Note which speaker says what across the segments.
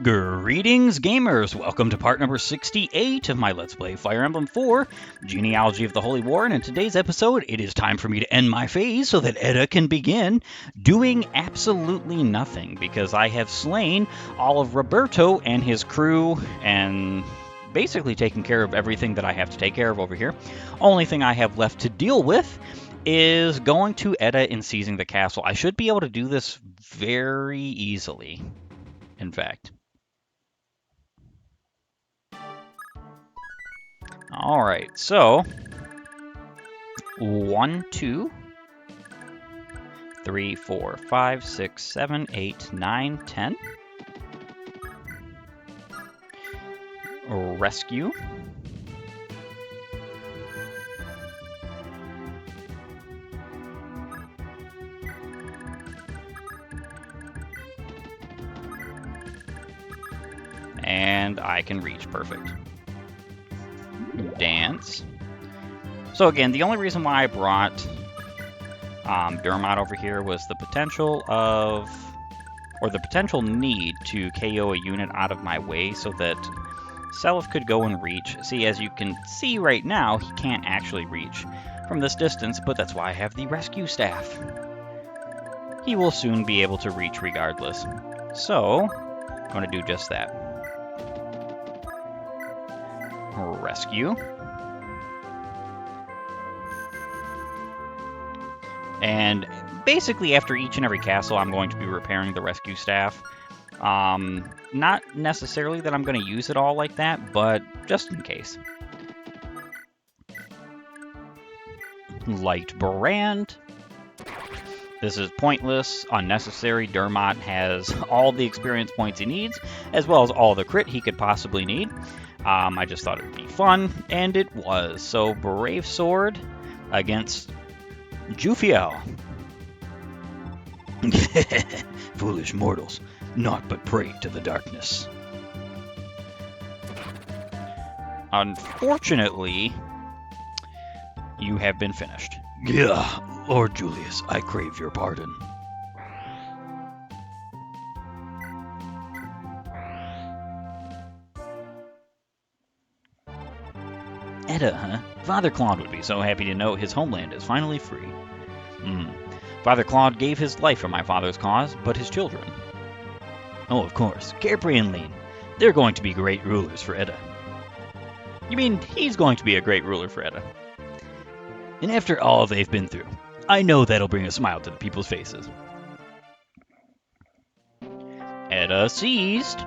Speaker 1: Greetings, gamers! Welcome to part number 68 of my Let's Play Fire Emblem 4, Genealogy of the Holy War, and in today's episode, it is time for me to end my phase so that Edda can begin doing absolutely nothing, because I have slain all of Roberto and his crew, and basically taken care of everything that I have to take care of over here. Only thing I have left to deal with is going to Edda and seizing the castle. I should be able to do this very easily, in fact. Alright, so 1, 2, 3, 4, 5, 6, 7, 8, 9, 10. Rescue. And I can reach perfect. Dance. So again, the only reason why I brought Dermot over here was the potential need to KO a unit out of my way so that Seliph could go and reach. See, as you can see right now, he can't actually reach from this distance, but that's why I have the rescue staff. He will soon be able to reach regardless. So, I'm going to do just that. Rescue. And basically after each and every castle I'm going to be repairing the rescue staff. Not necessarily that I'm going to use it all like that, but just in case. Light Brand. This is pointless, unnecessary. Dermot has all the experience points he needs, as well as all the crit he could possibly need. I just thought it would be fun, and it was. So, Brave Sword against Jufiel. Foolish mortals, naught but prey to the darkness. Unfortunately, you have been finished. Yeah, Lord Julius, I crave your pardon. Edda, huh? Father Claude would be so happy to know his homeland is finally free. Father Claude gave his life for my father's cause, but his children. Oh, of course, Carefree and Lean. They're going to be great rulers for Edda. You mean he's going to be a great ruler for Edda? And after all they've been through, I know that'll bring a smile to the people's faces. Edda seized.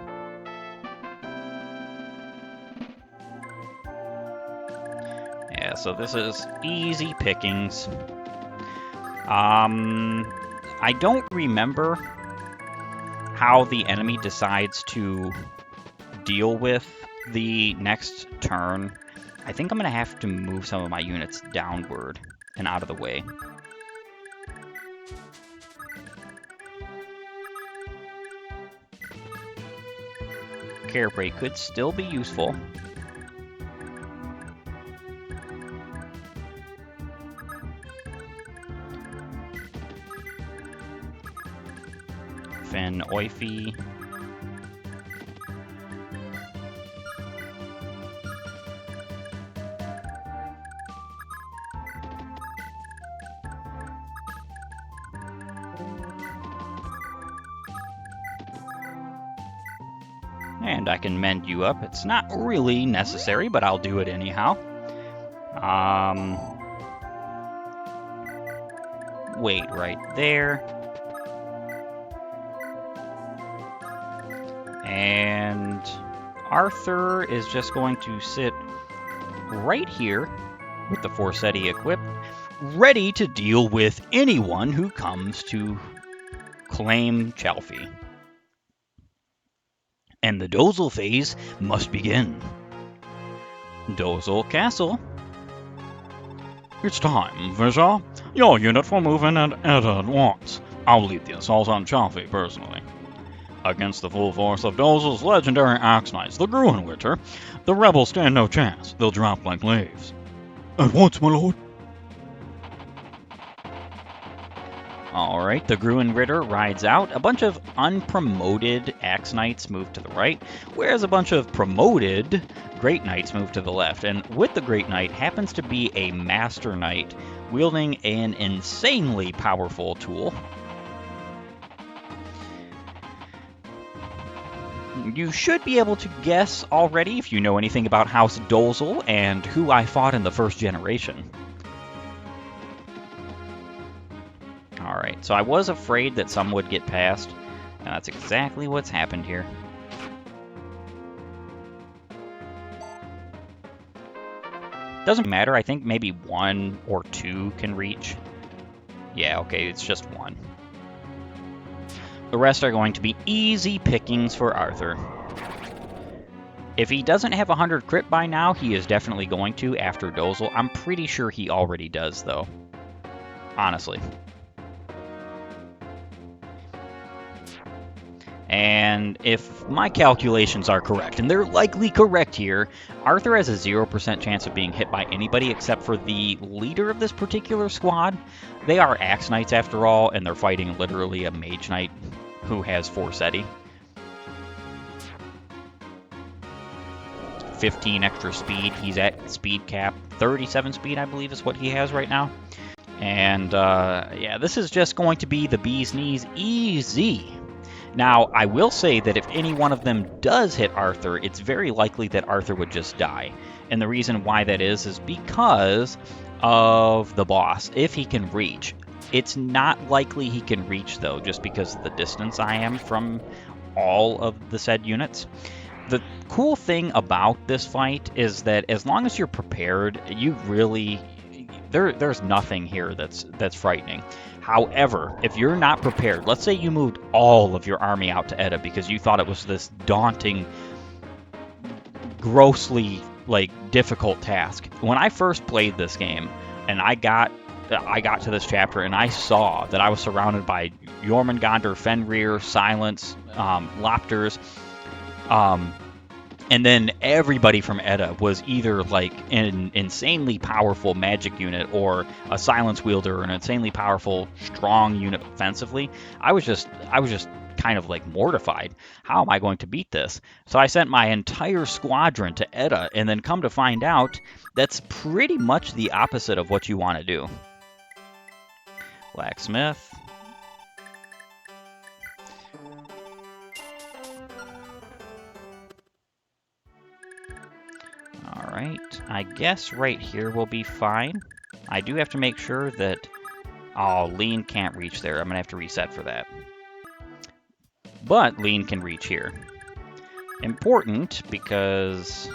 Speaker 1: Yeah, so this is easy pickings. I don't remember how the enemy decides to deal with the next turn. I think I'm going to have to move some of my units downward and out of the way. Carefree could still be useful. Finn Oifi. And I can mend you up. It's not really necessary, but I'll do it anyhow. Wait right there. And Arthur is just going to sit right here with the Forseti equipped, ready to deal with anyone who comes to claim Chalfie. And the Dozel phase must begin. Dozel Castle.
Speaker 2: It's time, Visor. Your unit will move in and enter at once. I'll lead the assault on Chalfie personally. Against the full force of Dozel's legendary Axe Knights, the Gruenwitter, the rebels stand no chance. They'll drop like leaves. At once, my lord.
Speaker 1: All right, the Gruen Ritter rides out. A bunch of unpromoted Axe Knights move to the right, whereas a bunch of promoted Great Knights move to the left. And with the Great Knight happens to be a Master Knight wielding an insanely powerful tool. You should be able to guess already if you know anything about House Dozel and who I fought in the first generation. Alright, so I was afraid that some would get past, and that's exactly what's happened here. Doesn't matter, I think maybe 1 or 2 can reach. Yeah, okay, it's just 1. The rest are going to be easy pickings for Arthur. If he doesn't have 100 crit by now, he is definitely going to after Dozel. I'm pretty sure he already does, though. Honestly. And if my calculations are correct, and they're likely correct here, Arthur has a 0% chance of being hit by anybody except for the leader of this particular squad. They are Axe Knights after all, and they're fighting literally a Mage Knight who has Forseti. 15 extra speed, he's at speed cap. 37 speed, I believe, is what he has right now. And yeah, this is just going to be the bee's knees easy. Now, I will say that if any one of them does hit Arthur, it's very likely that Arthur would just die. And the reason why that is because of the boss, if he can reach. It's not likely he can reach, though, just because of the distance I am from all of the said units. The cool thing about this fight is that as long as you're prepared, you really... There's nothing here that's frightening. However, if you're not prepared, let's say you moved all of your army out to Edda because you thought it was this daunting, grossly difficult task. When I first played this game and I got to this chapter and I saw that I was surrounded by Jormungandr, Fenrir, Silence, Lopters, and then everybody from Edda was either an insanely powerful magic unit or a silence wielder or an insanely powerful strong unit offensively. I was just kind of mortified. How am I going to beat this? So I sent my entire squadron to Edda, and then come to find out that's pretty much the opposite of what you want to do. Blacksmith. Alright, I guess right here will be fine. I do have to make sure that... Oh, Lean can't reach there. I'm going to have to reset for that. But Lean can reach here. Important because...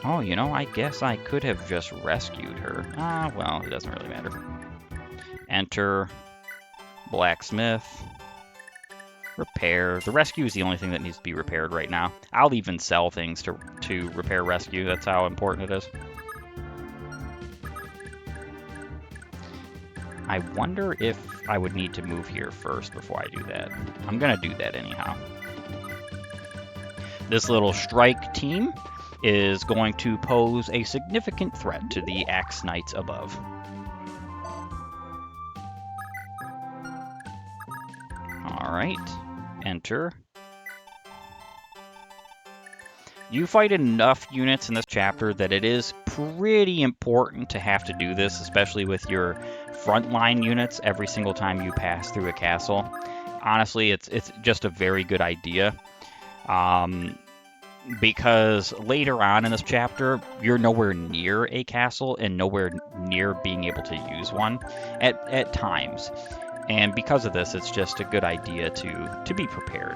Speaker 1: Oh, you know, I guess I could have just rescued her. Ah, well, it doesn't really matter. Enter. Blacksmith. Repair. The rescue is the only thing that needs to be repaired right now. I'll even sell things to repair rescue. That's how important it is. I wonder if I would need to move here first before I do that. I'm going to do that anyhow. This little strike team is going to pose a significant threat to the Axe Knights above. Alright. Enter. You fight enough units in this chapter that it is pretty important to have to do this, especially with your frontline units every single time you pass through a castle. Honestly, it's just a very good idea. Because later on in this chapter, you're nowhere near a castle and nowhere near being able to use one at times. And because of this, it's just a good idea to be prepared.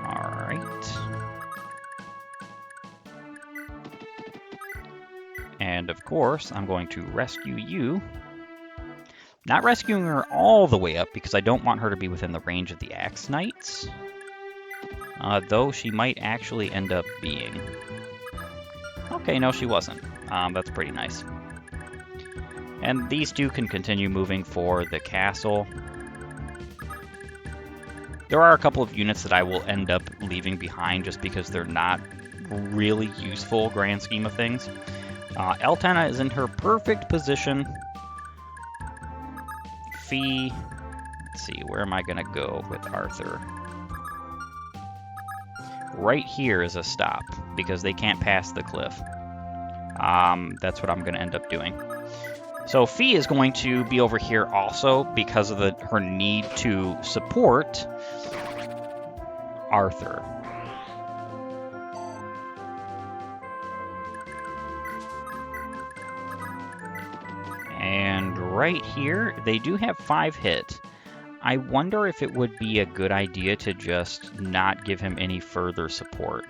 Speaker 1: Alright. And of course, I'm going to rescue you. Not rescuing her all the way up because I don't want her to be within the range of the Axe Knights. Though she might actually end up being. Okay, no, she wasn't. That's pretty nice. And these two can continue moving for the castle. There are a couple of units that I will end up leaving behind just because they're not really useful grand scheme of things. Eltana is in her perfect position. Fee, let's see, where am I going to go with Arthur? Right here is a stop, because they can't pass the cliff. That's what I'm going to end up doing. So Fee is going to be over here also because of her need to support Arthur. And right here, they do have 5 hit. I wonder if it would be a good idea to just not give him any further support.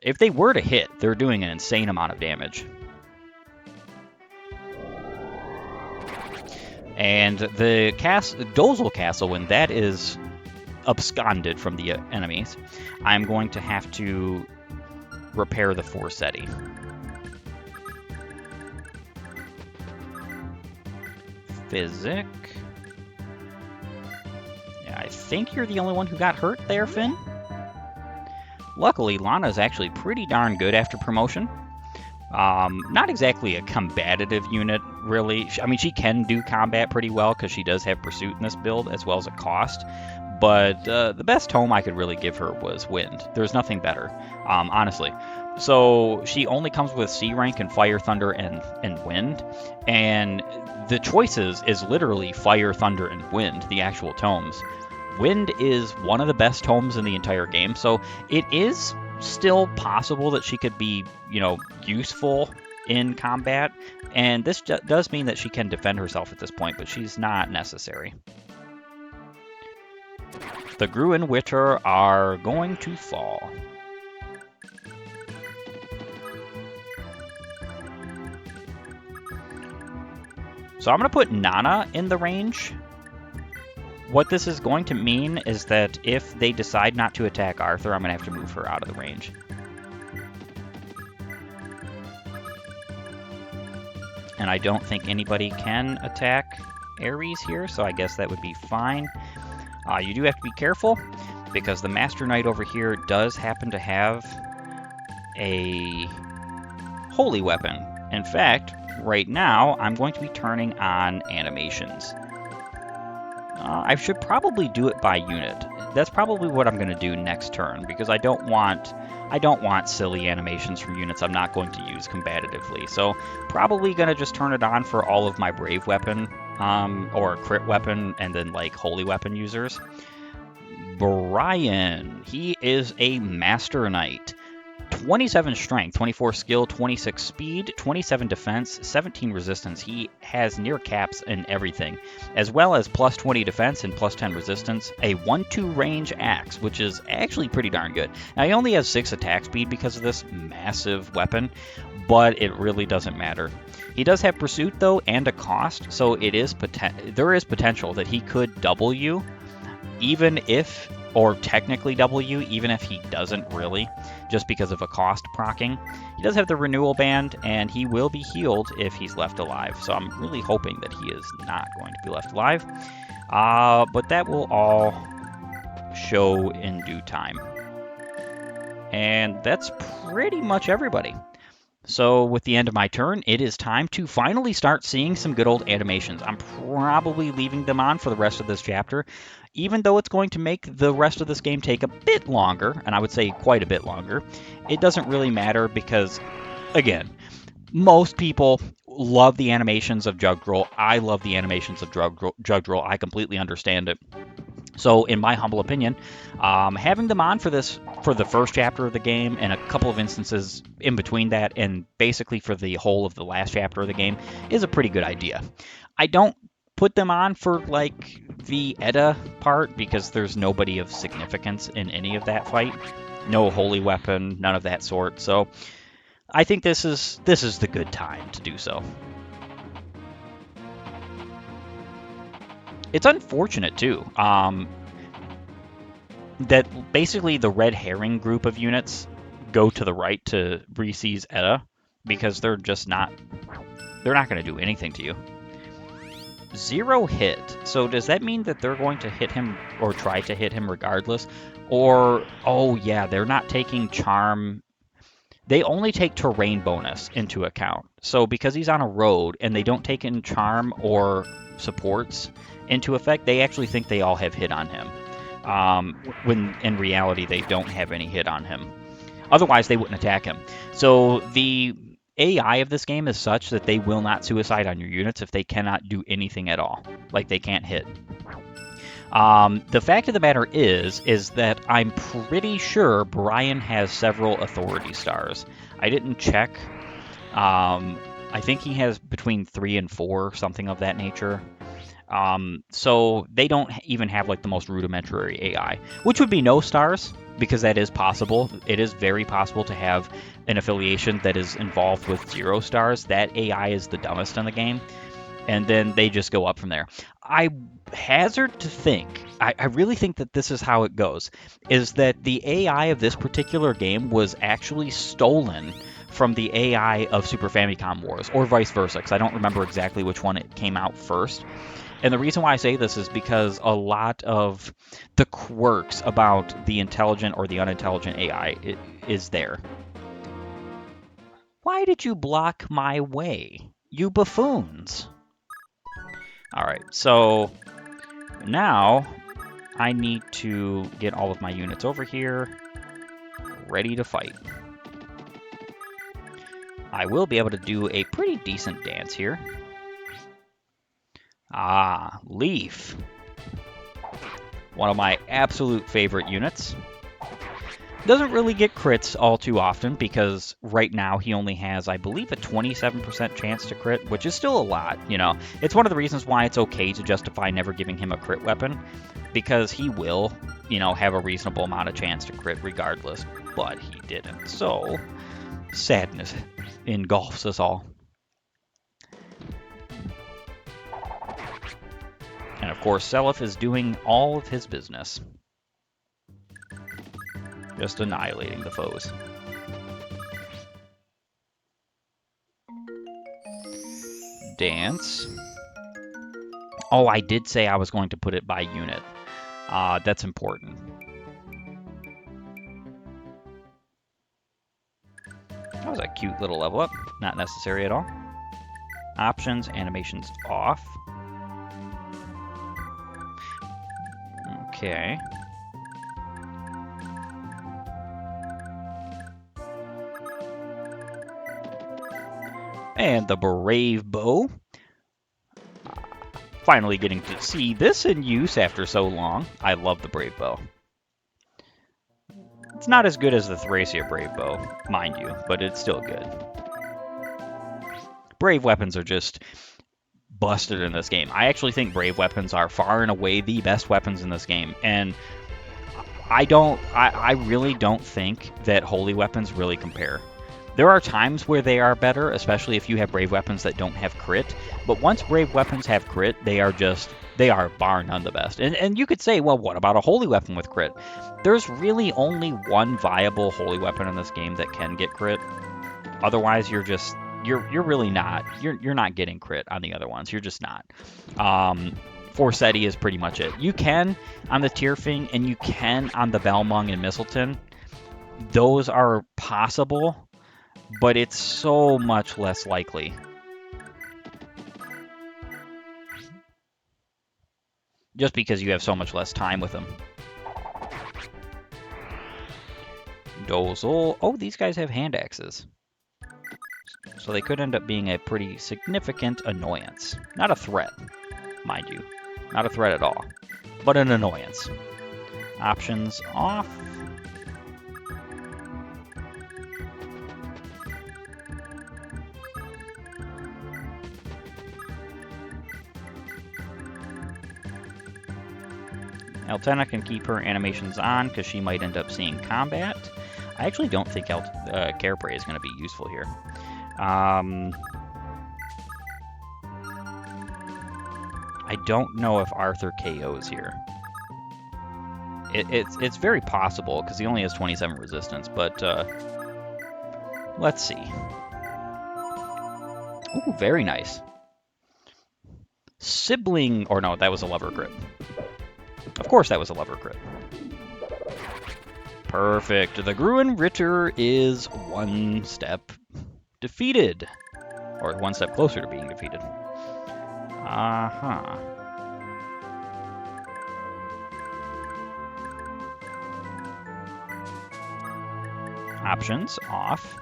Speaker 1: If they were to hit, they're doing an insane amount of damage. And the Dozel Castle, when that is absconded from the enemies, I'm going to have to repair the Forseti. Physic. Yeah, I think you're the only one who got hurt there, Finn. Luckily, Lana is actually pretty darn good after promotion. Not exactly a combative unit, really. I mean, she can do combat pretty well because she does have Pursuit in this build, as well as a Cost. But the best tome I could really give her was Wind. There's nothing better, honestly. So she only comes with C rank and Fire, Thunder, and Wind. And the choices is literally Fire, Thunder, and Wind, the actual tomes. Wind is one of the best tomes in the entire game, so it is still possible that she could be, useful in combat. And this does mean that she can defend herself at this point, but she's not necessary. The Gru and Witter are going to fall. So I'm going to put Nana in the range. What this is going to mean is that if they decide not to attack Arthur, I'm going to have to move her out of the range. And I don't think anybody can attack Ares here, so I guess that would be fine. You do have to be careful, because the Master Knight over here does happen to have a holy weapon. In fact, right now, I'm going to be turning on animations. I should probably do it by unit. That's probably what I'm going to do next turn, because I don't want silly animations from units I'm not going to use combatively. So probably going to just turn it on for all of my Brave Weapon or Crit Weapon and then like Holy Weapon users. Brian, he is a Master Knight. 27 strength, 24 skill, 26 speed, 27 defense, 17 resistance. He has near caps in everything, as well as plus 20 defense and plus 10 resistance, a 1-2 range axe, which is actually pretty darn good. Now, he only has 6 attack speed because of this massive weapon, but it really doesn't matter. He does have pursuit, though, and a cost, so there is potential that he could double you, even if, or technically double you, even if he doesn't really, just because of a cost proccing. He does have the renewal band, and he will be healed if he's left alive, so I'm really hoping that he is not going to be left alive. But that will all show in due time. And that's pretty much everybody. So with the end of my turn, it is time to finally start seeing some good old animations. I'm probably leaving them on for the rest of this chapter, even though it's going to make the rest of this game take a bit longer, and I would say quite a bit longer. It doesn't really matter because, again, most people love the animations of Jugdral. I love the animations of Jugdral. I completely understand it. So, in my humble opinion, having them on for the first chapter of the game and a couple of instances in between that and basically for the whole of the last chapter of the game is a pretty good idea. I don't put them on for, like, the Edda part because there's nobody of significance in any of that fight. No holy weapon, none of that sort. So, I think this is the good time to do so. It's unfortunate, too, that basically the red herring group of units go to the right to re-seize Edda because they're not going to do anything to you. 0 hit. So does that mean that they're going to hit him or try to hit him regardless? Or, oh yeah, they're not taking charm. they only take terrain bonus into account. So because he's on a road and they don't take in charm or supports into effect, they actually think they all have hit on him. When in reality they don't have any hit on him. Otherwise they wouldn't attack him. So the AI of this game is such that they will not suicide on your units if they cannot do anything at all. Like they can't hit. The fact of the matter is that I'm pretty sure Brian has several authority stars. I didn't check. I think he has between 3 and 4, something of that nature. So they don't even have like the most rudimentary AI, which would be no stars, because that is possible. It is very possible to have an affiliation that is involved with 0 stars. That AI is the dumbest in the game. And then they just go up from there. I hazard to think, I really think that this is how it goes, is that the AI of this particular game was actually stolen from the AI of Super Famicom Wars, or vice versa, because I don't remember exactly which one it came out first. And the reason why I say this is because a lot of the quirks about the intelligent or the unintelligent AI is there. Why did you block my way, you buffoons? Alright, so now I need to get all of my units over here, ready to fight. I will be able to do a pretty decent dance here. Ah, Leaf. One of my absolute favorite units. Doesn't really get crits all too often because right now he only has, I believe, a 27% chance to crit, which is still a lot, you know. It's one of the reasons why it's okay to justify never giving him a crit weapon, because he will, you know, have a reasonable amount of chance to crit regardless, but he didn't. So, sadness engulfs us all. And of course, Seliph is doing all of his business. Just annihilating the foes. Dance. Oh, I did say I was going to put it by unit. That's important. That was a cute little level up. Not necessary at all. Options, animations off. Okay. And the Brave Bow. Finally getting to see this in use after so long. I love the Brave Bow. It's not as good as the Thracia Brave Bow, mind you, but it's still good. Brave weapons are just busted in this game. I actually think Brave weapons are far and away the best weapons in this game, and I really don't think that Holy weapons really compare. There are times where they are better, especially if you have Brave weapons that don't have crit, but once Brave weapons have crit, they are bar none the best. And you could say, well, what about a Holy weapon with crit? There's really only one viable Holy weapon in this game that can get crit. Otherwise, you're really not. You're not getting crit on the other ones. You're just not. Forseti is pretty much it. You can on the Tierfing, and you can on the Balmung and Mistleton. Those are possible, but it's so much less likely. Just because you have so much less time with them. Dozel. Oh, these guys have hand axes. So they could end up being a pretty significant annoyance. Not a threat, mind you. Not a threat at all, but an annoyance. Options off. Eltena can keep her animations on because she might end up seeing combat. I actually don't think Carepray is going to be useful here. I don't know if Arthur KOs here. It's very possible because he only has 27 resistance, but let's see. Ooh, very nice. Sibling, or no, that was a lover crit. Of course that was a lover crit. Perfect. The Gruen Ritter is one step defeated. Or one step closer to being defeated. Uh-huh. Options off.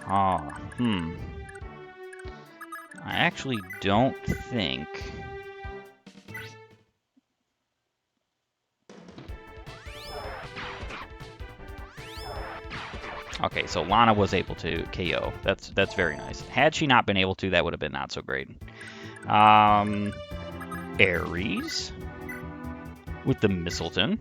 Speaker 1: Oh, I actually don't think... Okay, so Lana was able to KO. That's very nice. Had she not been able to, that would have been not so great. Ares with the Mistleton.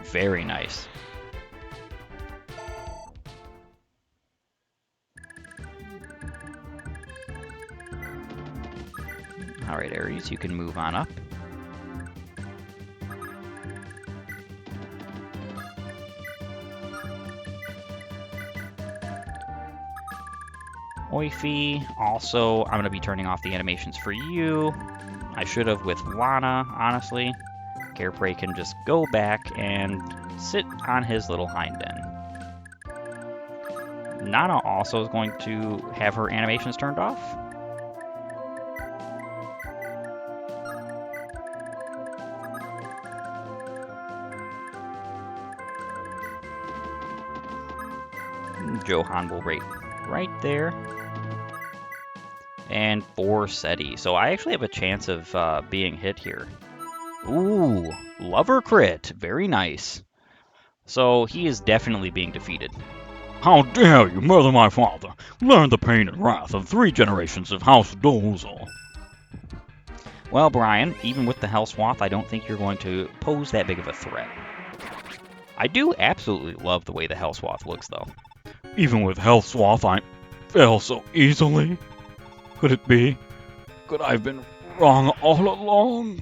Speaker 1: Very nice. All right, Ares, you can move on up. Oifi, also, I'm going to be turning off the animations for you. I should have with Lana, honestly. Careprey can just go back and sit on his little hind end. Nana also is going to have her animations turned off. Johan will rate right there. And Forseti. So I actually have a chance of being hit here. Ooh, lover crit. Very nice. So he is definitely being defeated.
Speaker 2: How dare you murder my father? Learn the pain and wrath of 3 generations of House Dozel.
Speaker 1: Well, Brian, even with the Hellswath, I don't think you're going to pose that big of a threat. I do absolutely love the way the Hellswath looks, though.
Speaker 2: Even with Hellswath, I fail so easily. Could it be? Could I have been wrong all along?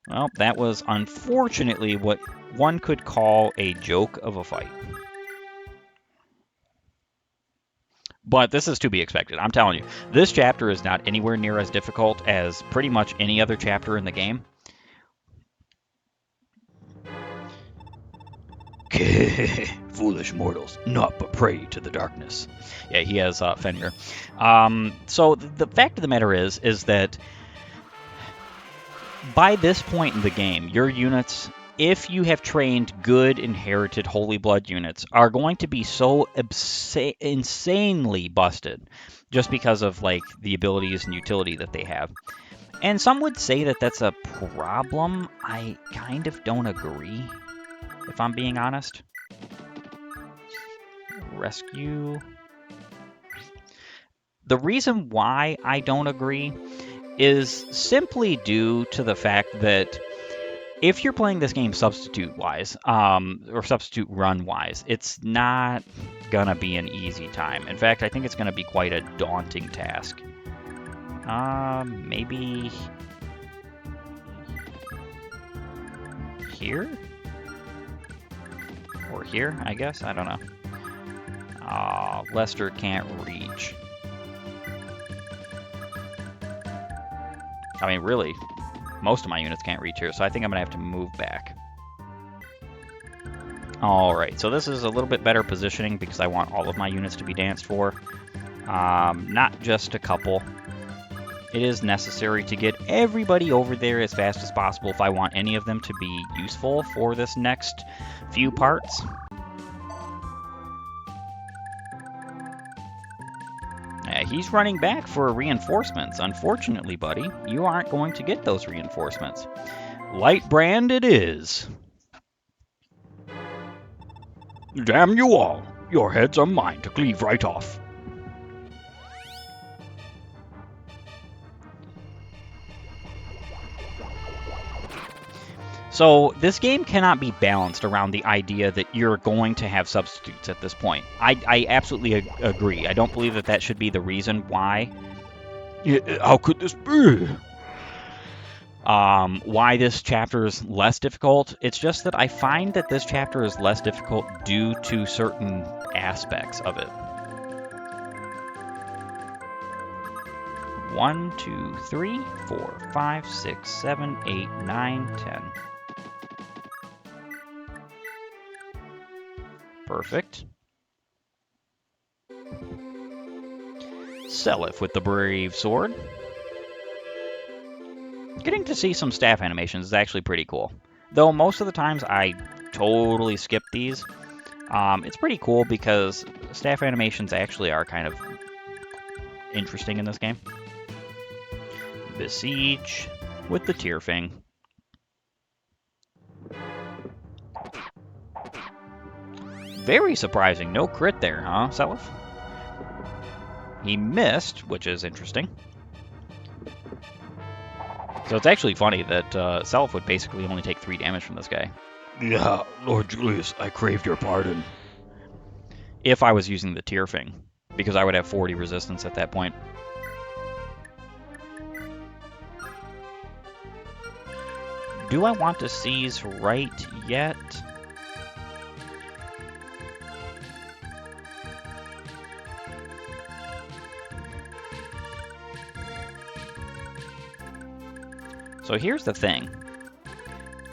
Speaker 1: Well, that was unfortunately what one could call a joke of a fight. But this is to be expected. I'm telling you, this chapter is not anywhere near as difficult as pretty much any other chapter in the game.
Speaker 2: Foolish mortals, not but prey to the darkness.
Speaker 1: Yeah, he has Fenrir. So the fact of the matter is that by this point in the game, your units, if you have trained good inherited Holy Blood units, are going to be so insanely busted just because of like the abilities and utility that they have. And some would say that that's a problem. I kind of don't agree, if I'm being honest. Rescue. The reason why I don't agree is simply due to the fact that if you're playing this game substitute-wise, or substitute run-wise, it's not gonna be an easy time. In fact, I think it's gonna be quite a daunting task. Maybe here? Or here, I guess? I don't know. Lester can't reach. I mean, really, most of my units can't reach here, so I think I'm going to have to move back. Alright, so this is a little bit better positioning because I want all of my units to be danced for. Not just a couple. It is necessary to get everybody over there as fast as possible if I want any of them to be useful for this next few parts. He's running back for reinforcements. Unfortunately, buddy, you aren't going to get those reinforcements. Lightbrand it is.
Speaker 2: Damn you all. Your heads are mine to cleave right off.
Speaker 1: So this game cannot be balanced around the idea that you're going to have substitutes at this point. I absolutely agree. I don't believe that that should be the reason why.
Speaker 2: How could this be?
Speaker 1: Why this chapter is less difficult? It's just that I find that this chapter is less difficult due to certain aspects of it. 1, 2, 3, 4, 5, 6, 7, 8, 9, 10. Perfect. Seliph with the Brave Sword. Getting to see some staff animations is actually pretty cool. Though most of the times I totally skip these. It's pretty cool because staff animations actually are kind of interesting in this game. Besiege with the Tearfing. Very surprising. No crit there, huh, Seliph? He missed, which is interesting. So it's actually funny that Seliph would basically only take 3 damage from this guy.
Speaker 2: Yeah, Lord Julius, I crave your pardon.
Speaker 1: If I was using the Tearfing, because I would have 40 resistance at that point. Do I want to seize right yet? So here's the thing.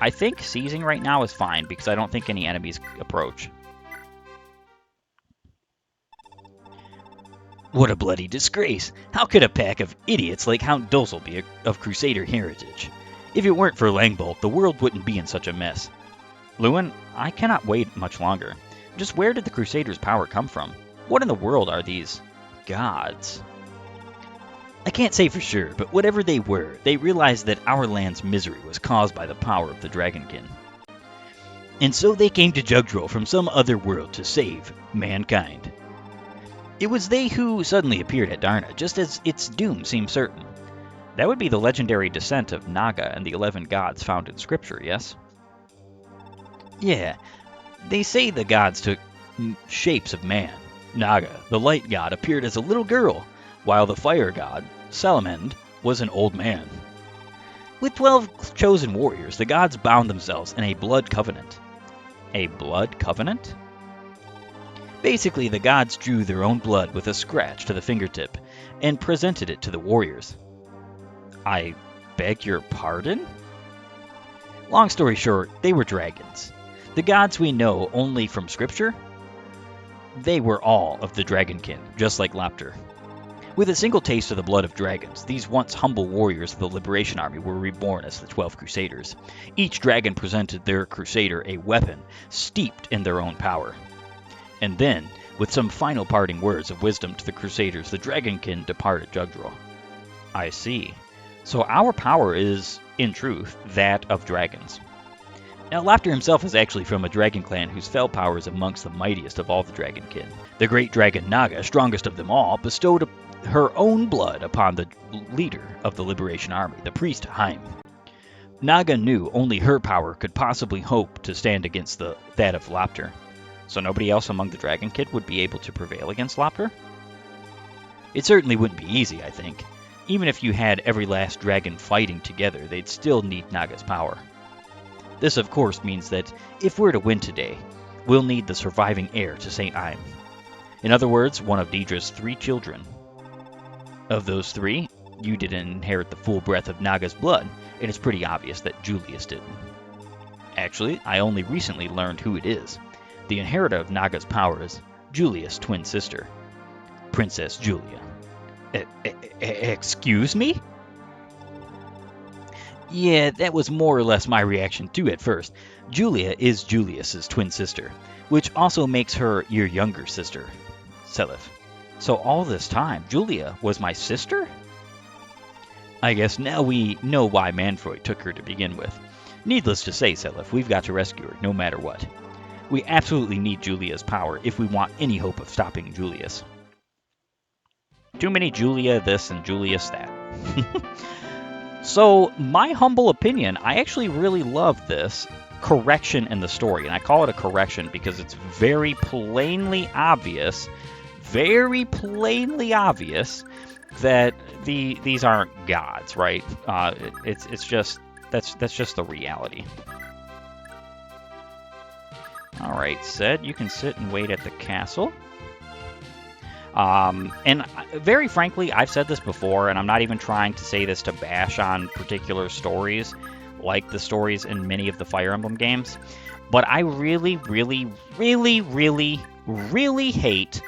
Speaker 1: I think seizing right now is fine because I don't think any enemies approach.
Speaker 2: What a bloody disgrace! How could a pack of idiots like Count Dozel be of Crusader heritage? If it weren't for Langbolt, the world wouldn't be in such a mess.
Speaker 1: Lewin, I cannot wait much longer. Just where did the Crusaders' power come from? What in the world are these gods?
Speaker 2: I can't say for sure, but whatever they were, they realized that our land's misery was caused by the power of the Dragonkin. And so they came to Jugdral from some other world to save mankind. It was they who suddenly appeared at Darna, just as its doom seemed certain.
Speaker 1: That would be the legendary descent of Naga and the 11 gods found in Scripture, yes?
Speaker 2: Yeah, they say the gods took shapes of man. Naga, the light god, appeared as a little girl, while the fire god, Salamand, was an old man. With 12 chosen warriors, the gods bound themselves in a blood covenant.
Speaker 1: A blood covenant?
Speaker 2: Basically, the gods drew their own blood with a scratch to the fingertip and presented it to the warriors.
Speaker 1: I beg your pardon?
Speaker 2: Long story short, they were dragons. The gods we know only from scripture, they were all of the Dragonkin, just like Lapter. With a single taste of the blood of dragons, these once humble warriors of the Liberation Army were reborn as the 12 Crusaders. Each dragon presented their crusader a weapon steeped in their own power. And then, with some final parting words of wisdom to the Crusaders, the Dragonkin departed Jugdral.
Speaker 1: I see. So our power is, in truth, that of dragons.
Speaker 2: Now, Lapter himself is actually from a dragon clan whose fell power is amongst the mightiest of all the Dragonkin. The great dragon Naga, strongest of them all, bestowed her own blood upon the leader of the Liberation Army, the priest Haim. Naga knew only her power could possibly hope to stand against that of Lapter.
Speaker 1: So nobody else among the Dragonkin would be able to prevail against Lapter?
Speaker 2: It certainly wouldn't be easy, I think. Even if you had every last dragon fighting together, they'd still need Naga's power. This, of course, means that if we're to win today, we'll need the surviving heir to St. Aim. In other words, one of Deidre's 3 children. Of those 3, you didn't inherit the full breath of Naga's blood, and it's pretty obvious that Julius didn't. Actually, I only recently learned who it is. The inheritor of Naga's power is Julius' twin sister, Princess Julia.
Speaker 1: Excuse me?
Speaker 2: Yeah, that was more or less my reaction too at first. Julia is Julius's twin sister, which also makes her your younger sister, Seliph.
Speaker 1: So all this time, Julia was my sister?
Speaker 2: I guess now we know why Manfroy took her to begin with. Needless to say, Seliph, we've got to rescue her no matter what. We absolutely need Julia's power if we want any hope of stopping Julius.
Speaker 1: Too many Julia this and Julius that. So, my humble opinion, I actually really love this correction in the story. And I call it a correction because it's very plainly obvious that these aren't gods, right? It's just That's just the reality. All right, Ced, you can sit and wait at the castle. And very frankly, I've said this before, and I'm not even trying to say this to bash on particular stories, like the stories in many of the Fire Emblem games, but I really, really, really, really, really hate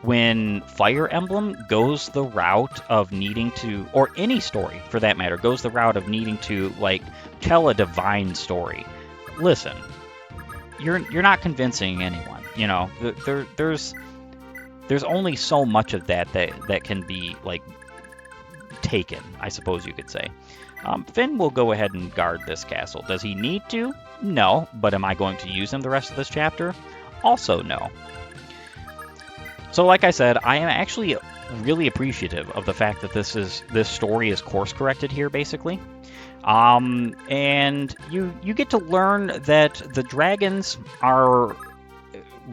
Speaker 1: when Fire Emblem goes the route of needing to, or any story for that matter, goes the route of needing to, like, tell a divine story. Listen, you're not convincing anyone, you know. There's only so much of that can be, like, taken, I suppose you could say. Finn will go ahead and guard this castle. Does he need to? No. But am I going to use him the rest of this chapter? Also no. So like I said, I am actually really appreciative of the fact that this story is course corrected here, basically. And you get to learn that the dragons are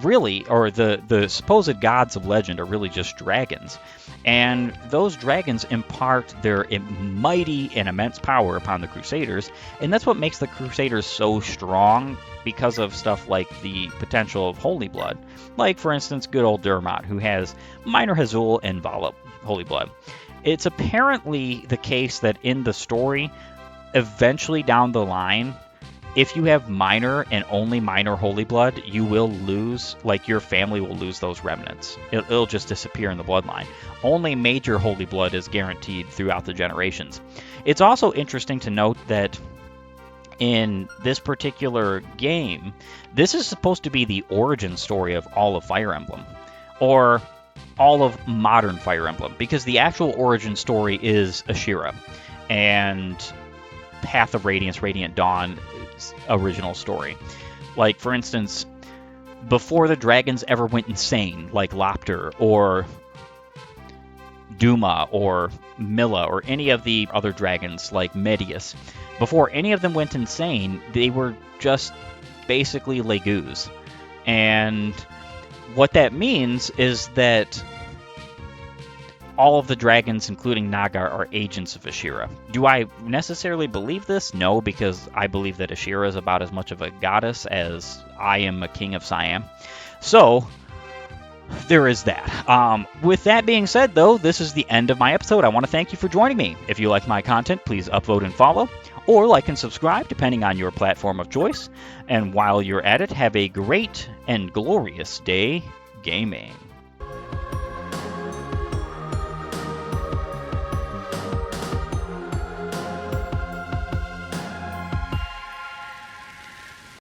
Speaker 1: really, or the supposed gods of legend are really just dragons. And those dragons impart their mighty and immense power upon the Crusaders, and that's what makes the Crusaders so strong, because of stuff like the potential of Holy Blood. Like, for instance, good old Dermot, who has Minor Hazul and Vala Holy Blood. It's apparently the case that in the story, eventually down the line, if you have minor and only minor Holy Blood, you will lose, like, your family will lose those remnants. It'll just disappear in the bloodline. Only major Holy Blood is guaranteed throughout the generations. It's also interesting to note that in this particular game, this is supposed to be the origin story of all of Fire Emblem, or all of modern Fire Emblem, because the actual origin story is Ashira and Path of Radiance, Radiant Dawn original story. Like, for instance, before the dragons ever went insane, like Lopter or Duma or Milla or any of the other dragons like Medius, before any of them went insane, they were just basically Legus. And what that means is that all of the dragons, including Naga, are agents of Ashira. Do I necessarily believe this? No, because I believe that Ashira is about as much of a goddess as I am a king of Siam. So, there is that. With that being said, though, this is the end of my episode. I want to thank you for joining me. If you like my content, please upvote and follow, or like and subscribe, depending on your platform of choice. And while you're at it, have a great and glorious day gaming.